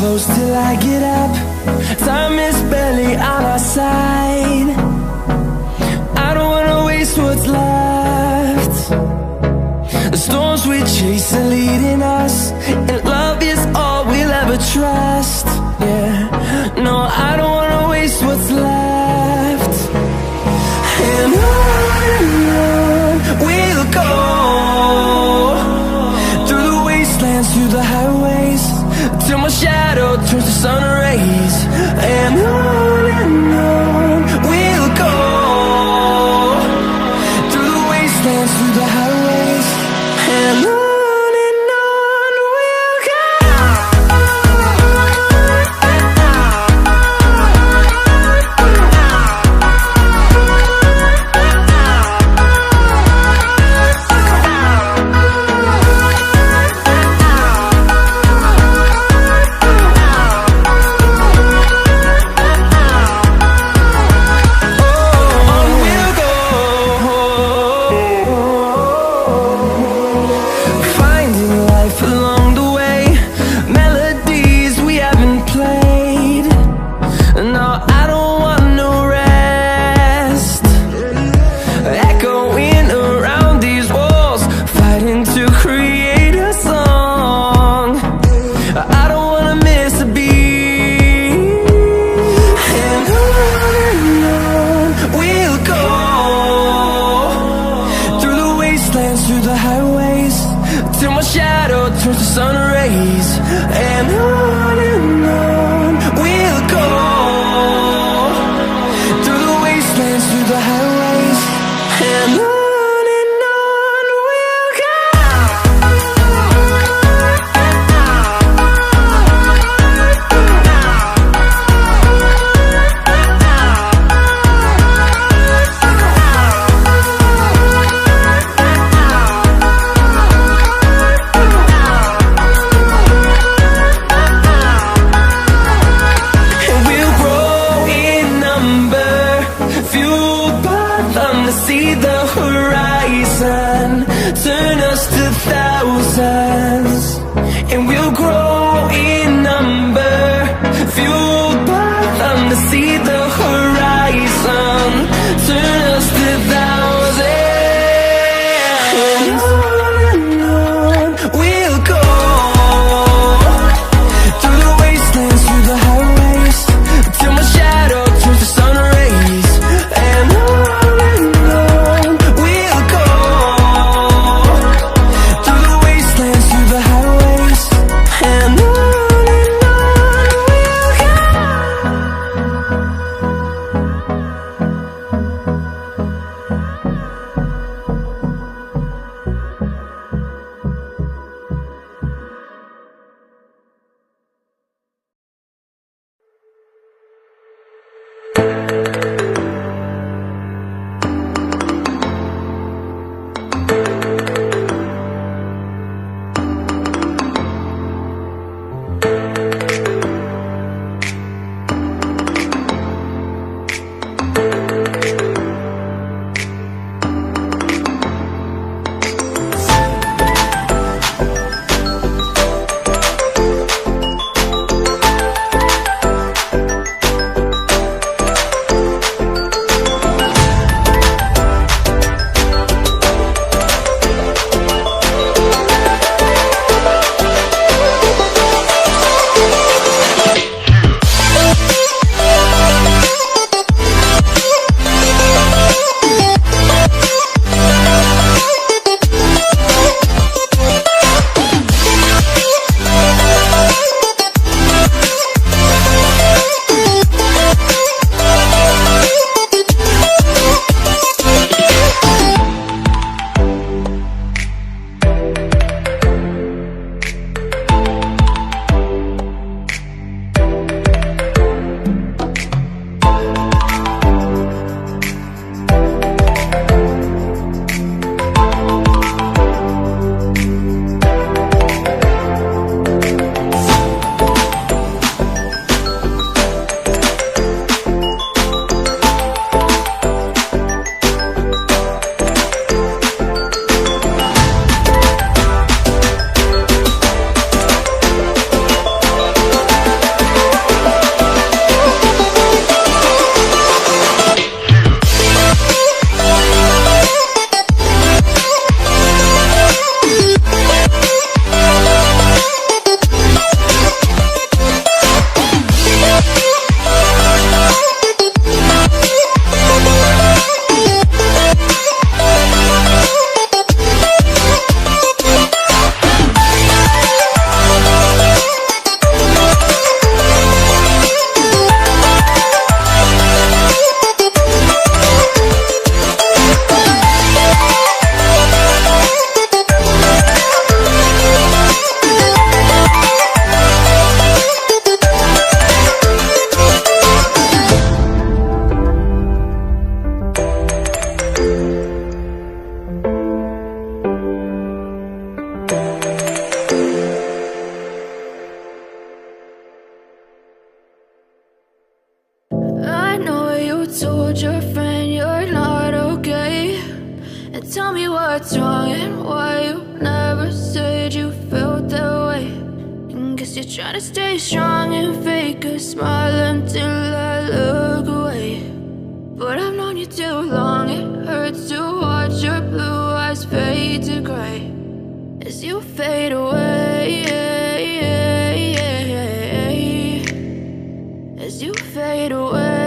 close till I get up. Time is barely on our side. I don't wanna waste what's left. The storms we chase are leading us, and love is all we'll ever trust. Yeah, no, I don't wanna waste what's left. And on we'll go, through the wastelands, through the highways, till my shadow turns to sun rays. And on we'll go, through the wastelands, through the highways, and on we'll go. Through the highways, till my shadow turns to sun rays. And on we'll go, through the wastelands, through the highways, and on we'll go. told your friend you're not okay, and tell me what's wrong and why you never said you felt that way. And guess you're trying to stay strong and fake a smile until I look away. But I've known you too long, it hurts to watch your blue eyes fade to gray as you fade away, as you fade away.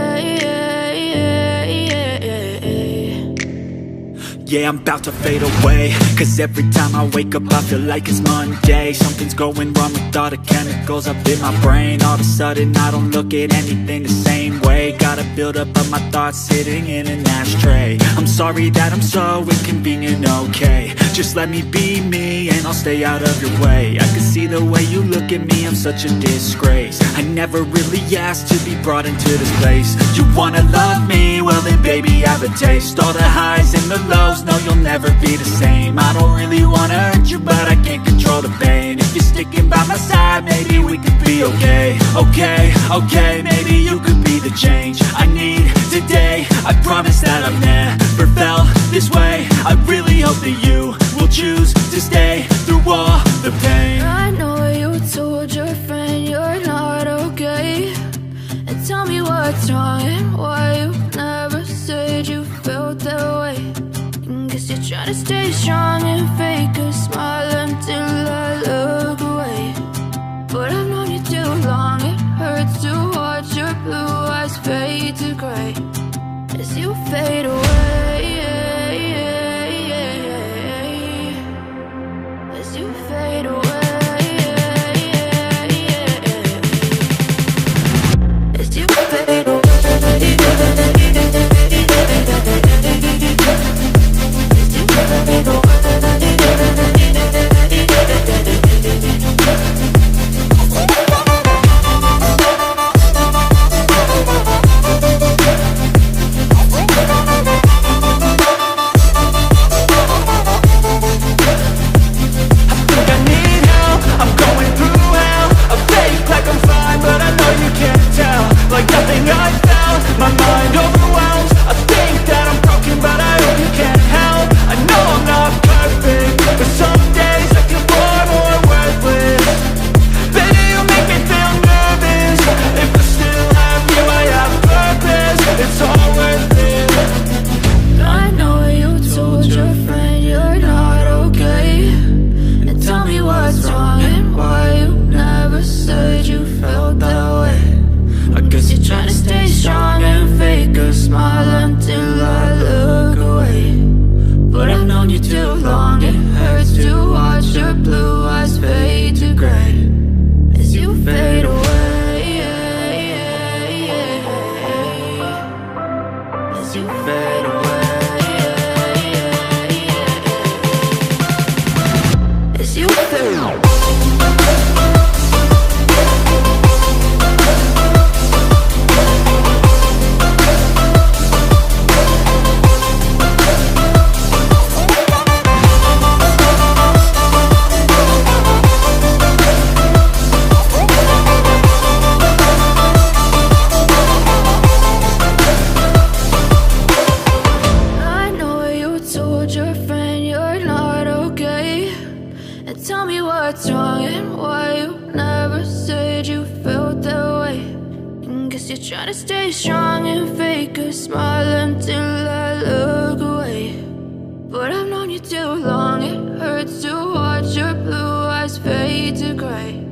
Yeah, I'm about to fade away, cause every time I wake up I feel like it's Monday. Something's going wrong with all the chemicals up in my brain. All of a sudden I don't look at anything the same way. Gotta build up of my thoughts sitting in an ashtray. I'm sorry that I'm so inconvenient, okay. Just let me be me and I'll stay out of your way. I can see the way you look at me, I'm such a disgrace. I never really asked to be brought into this place. You wanna love me? Well then baby I have a taste. All the highs and the lows, no you'll never be the same. I don't really wanna hurt you but I can't control the pain. If you're sticking by my side maybe we could be okay. Okay, maybe you could be the change I need today. I promise that I've never felt this way. I really hope that you will choose to stay through all the pain. I know you told your friend you're not okay, and tell me what's wrong and why you never said you felt that way. And guess you're trying to stay strong and fake a smile until I look away. But I've known you too long, it hurts to watch your blue eyes fade to gray as you fade away, as you fade away, as you fade away. What's wrong and why you never said you felt that way. And guess you're trying to stay strong and fake a smile until I look away. But I've known you too long, it hurts to watch your blue eyes fade to gray